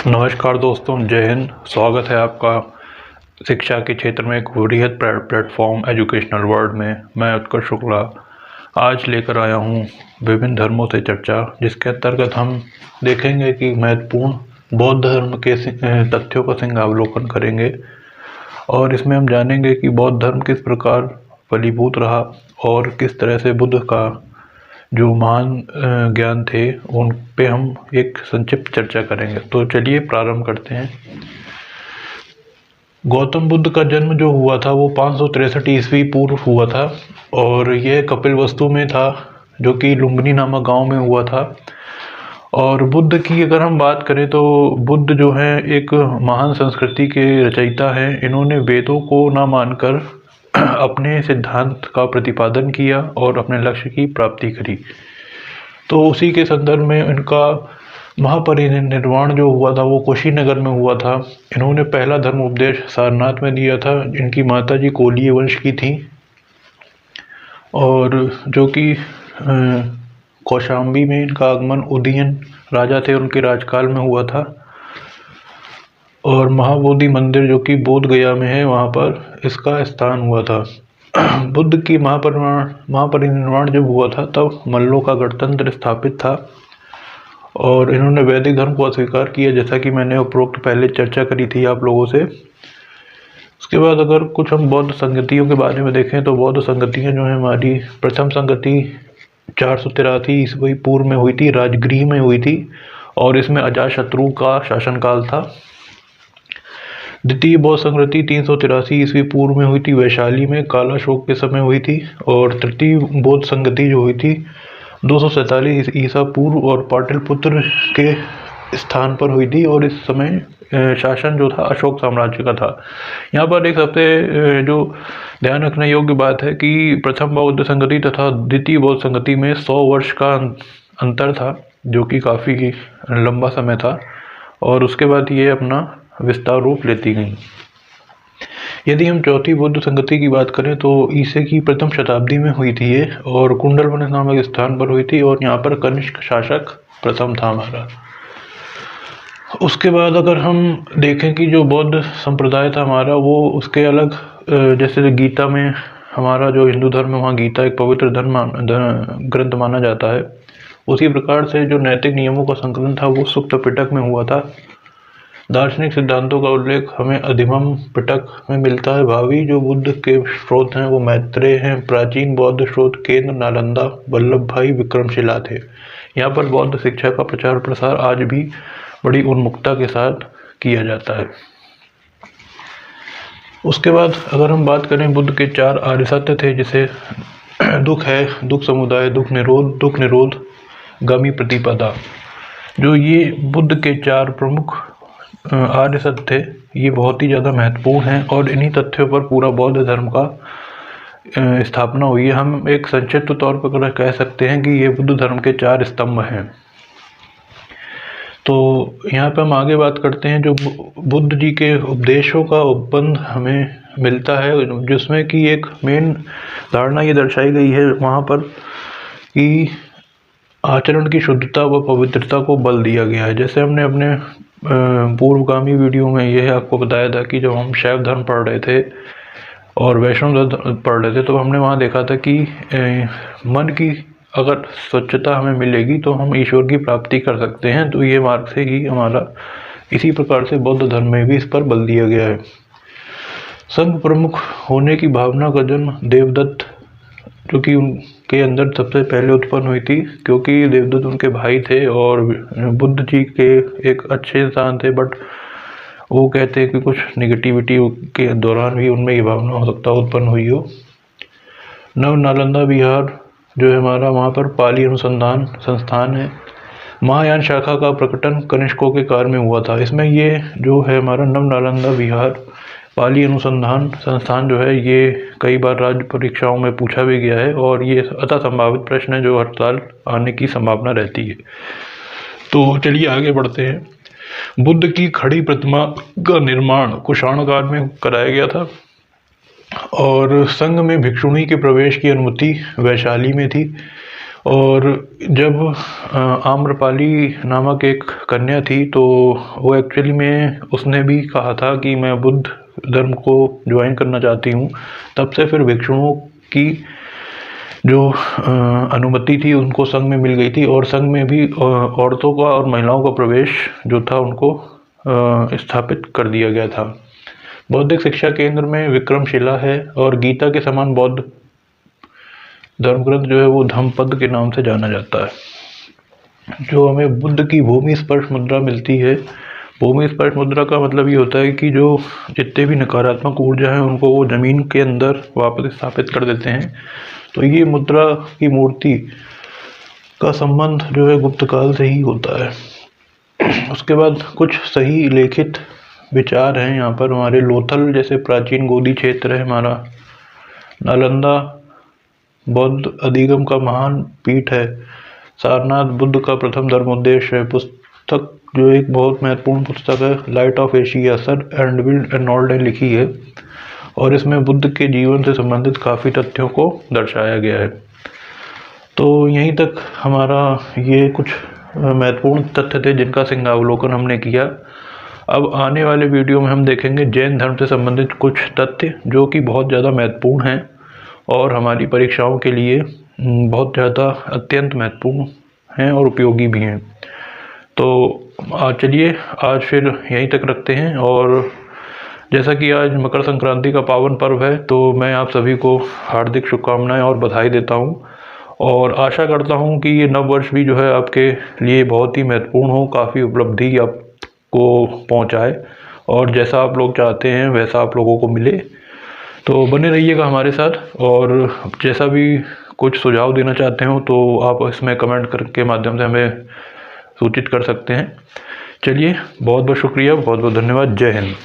नमस्कार दोस्तों, जय हिंद। स्वागत है आपका शिक्षा के क्षेत्र में एक वृहद प्लेटफॉर्म एजुकेशनल वर्ल्ड में। मैं उत्कर्ष शुक्ला आज लेकर आया हूँ विभिन्न धर्मों से चर्चा, जिसके अंतर्गत हम देखेंगे कि महत्वपूर्ण बौद्ध धर्म के तथ्यों का सिंहावलोकन करेंगे और इसमें हम जानेंगे कि बौद्ध धर्म किस प्रकार फलीभूत रहा और किस तरह से बुद्ध का जो महान ज्ञान थे उन पे हम एक संक्षिप्त चर्चा करेंगे। तो चलिए प्रारंभ करते हैं। गौतम बुद्ध का जन्म जो हुआ था वो 563 ईस्वी पूर्व हुआ था और यह कपिलवस्तु में था, जो कि लुम्बिनी नामक गांव में हुआ था। और बुद्ध की अगर हम बात करें तो बुद्ध जो है एक महान संस्कृति के रचयिता हैं। इन्होंने वेदों को ना मानकर अपने सिद्धांत का प्रतिपादन किया और अपने लक्ष्य की प्राप्ति करी। तो उसी के संदर्भ में इनका महापरिनिर्वाण जो हुआ था वो कुशीनगर में हुआ था। इन्होंने पहला धर्म उपदेश सारनाथ में दिया था। इनकी माता जी कोलीय वंश की थी और जो कि कौशाम्बी में इनका आगमन उदयन राजा थे उनके राजकाल में हुआ था। और महाबोधि मंदिर जो कि बोध गया में है, वहाँ पर इसका स्थान हुआ था। बुद्ध की महापरिनिर्वाण जब हुआ था तब मल्लों का गणतंत्र स्थापित था और इन्होंने वैदिक धर्म को अस्वीकार किया, जैसा कि मैंने उपरोक्त पहले चर्चा करी थी आप लोगों से। उसके बाद अगर कुछ हम बौद्ध संगतियों के बारे में देखें तो बौद्ध संगतियाँ जो है हमारी, प्रथम संगति 483 ईस्वी पूर्व में हुई थी, राजगृह में हुई थी और इसमें अजातशत्रु का शासनकाल था। द्वितीय बौद्ध संगति 383 ईस्वी पूर्व में हुई थी, वैशाली में कालाशोक के समय हुई थी। और तृतीय बौद्ध संगति जो हुई थी 247 ईसा पूर्व और पाटलिपुत्र के स्थान पर हुई थी और इस समय शासन जो था अशोक साम्राज्य का था। यहाँ पर एक सबसे जो ध्यान रखने योग्य बात है कि प्रथम बौद्ध संगति तथा द्वितीय बौद्ध संगति में 100 वर्ष का अंतर था, जो कि काफ़ी लंबा समय था और उसके बाद ये अपना विस्तार रूप लेती गई। यदि हम चौथी बौद्ध संगति की बात करें तो ईसे की प्रथम शताब्दी में हुई थी ये और कुंडलवन नामक स्थान पर हुई थी और यहाँ पर कनिष्क शासक प्रथम था हमारा। उसके बाद अगर हम देखें कि जो बौद्ध संप्रदाय था हमारा वो उसके अलग, जैसे गीता में हमारा जो हिंदू धर्म है वहाँ गीता एक पवित्र ग्रंथ माना जाता है, उसी प्रकार से जो नैतिक नियमों का संकलन था वो सुक्त पिटक में हुआ था। दार्शनिक सिद्धांतों का उल्लेख हमें अधिमम पिटक में मिलता है। भावी जो बुद्ध के स्रोत हैं वो मैत्रेय हैं। प्राचीन बौद्ध स्रोत केंद्र नालंदा वल्लभ भाई विक्रमशिला थे। यहाँ पर बौद्ध शिक्षा का प्रचार प्रसार आज भी बड़ी उन्मुखता के साथ किया जाता है। उसके बाद अगर हम बात करें, बुद्ध के 4 आर्य सत्य थे, जैसे दुख है, दुख समुदाय, दुख निरोध, गामी प्रतिपदा। जो ये बुद्ध के 4 प्रमुख आर्य सत्य थे, ये बहुत ही ज़्यादा महत्वपूर्ण हैं और इन्हीं तथ्यों पर पूरा बौद्ध धर्म का स्थापना हुई है। हम एक संक्षिप्त तौर पर कह सकते हैं कि ये बुद्ध धर्म के 4 स्तंभ हैं। तो यहाँ पे हम आगे बात करते हैं, जो बुद्ध जी के उपदेशों का उपबंध हमें मिलता है, जिसमें कि एक मेन धारणा ये दर्शाई गई है वहाँ पर कि आचरण की शुद्धता व पवित्रता को बल दिया गया है। जैसे हमने अपने पूर्वगामी वीडियो में यह आपको बताया था कि जब हम शैव धर्म पढ़ रहे थे और वैष्णव धर्म पढ़ रहे थे तो हमने वहाँ देखा था कि मन की अगर स्वच्छता हमें मिलेगी तो हम ईश्वर की प्राप्ति कर सकते हैं। तो ये मार्ग से ही हमारा, इसी प्रकार से बौद्ध धर्म में भी इस पर बल दिया गया है। संघ प्रमुख होने की भावना का जन्म देवदत्त, जो कि उनके अंदर सबसे पहले उत्पन्न हुई थी, क्योंकि देवदत्त उनके भाई थे और बुद्ध जी के एक अच्छे इंसान थे, बट वो कहते हैं कि कुछ निगेटिविटी के दौरान भी उनमें ये भावना हो सकता उत्पन्न हुई हो। नव नालंदा विहार जो है हमारा, वहाँ पर पाली अनुसंधान संस्थान है। महायान शाखा का प्रकटन कनिष्कों के काल में हुआ था। इसमें ये जो है हमारा नव नालंदा विहार पाली अनुसंधान संस्थान जो है, ये कई बार राज्य परीक्षाओं में पूछा भी गया है और ये अतः संभावित प्रश्न है जो हर साल आने की संभावना रहती है। तो चलिए आगे बढ़ते हैं। बुद्ध की खड़ी प्रतिमा का निर्माण कुषाण काल में कराया गया था और संघ में भिक्षुणी के प्रवेश की अनुमति वैशाली में थी और जब आम्रपाली नामक एक कन्या थी तो वो एक्चुअली में उसने भी कहा था कि मैं बुद्ध धर्म को ज्वाइन करना चाहती हूँ। तब से फिर भिक्षुओं की जो अनुमति थी उनको संघ में मिल गई थी, और संघ में भी औरतों का और महिलाओं का प्रवेश जो था उनको स्थापित कर दिया गया था। बौद्धिक शिक्षा केंद्र में विक्रमशिला है, और गीता के समान बौद्ध धर्म ग्रंथ जो है वो धम्मपद के नाम से जाना जाता है। जो हमें बुद्ध की भूमि स्पर्श मुद्रा मिलती है, भूमि स्पर्श मुद्रा का मतलब ये होता है कि जो जितने भी नकारात्मक ऊर्जा है उनको वो ज़मीन के अंदर वापस स्थापित कर देते हैं। तो ये मुद्रा की मूर्ति का संबंध जो है गुप्त काल से ही होता है। उसके बाद कुछ सही लिखित विचार हैं यहाँ पर। हमारे लोथल जैसे प्राचीन गोदी क्षेत्र है हमारा, नालंदा बौद्ध अधिगम का महान पीठ है, सारनाथ बुद्ध का प्रथम धर्मोपदेश है। पुस्तक जो एक बहुत महत्वपूर्ण पुस्तक है, लाइट ऑफ एशिया, सर एर्नल्ड ने लिखी है, और इसमें बुद्ध के जीवन से संबंधित काफ़ी तथ्यों को दर्शाया गया है। तो यहीं तक हमारा ये कुछ महत्वपूर्ण तथ्य थे जिनका सिंहावलोकन हमने किया। अब आने वाले वीडियो में हम देखेंगे जैन धर्म से संबंधित कुछ तथ्य जो कि बहुत ज़्यादा महत्वपूर्ण हैं और हमारी परीक्षाओं के लिए बहुत ज़्यादा अत्यंत महत्वपूर्ण हैं और उपयोगी भी हैं। तो चलिए आज फिर यहीं तक रखते हैं। और जैसा कि आज मकर संक्रांति का पावन पर्व है, तो मैं आप सभी को हार्दिक शुभकामनाएं और बधाई देता हूं, और आशा करता हूं कि ये नव वर्ष भी जो है आपके लिए बहुत ही महत्वपूर्ण हो, काफ़ी उपलब्धि आपको पहुंचाए, और जैसा आप लोग चाहते हैं वैसा आप लोगों को मिले। तो बने रहिएगा हमारे साथ, और जैसा भी कुछ सुझाव देना चाहते हो तो आप इसमें कमेंट के माध्यम से हमें सूचित कर सकते हैं। चलिए बहुत बहुत शुक्रिया, बहुत बहुत धन्यवाद। जय हिंद।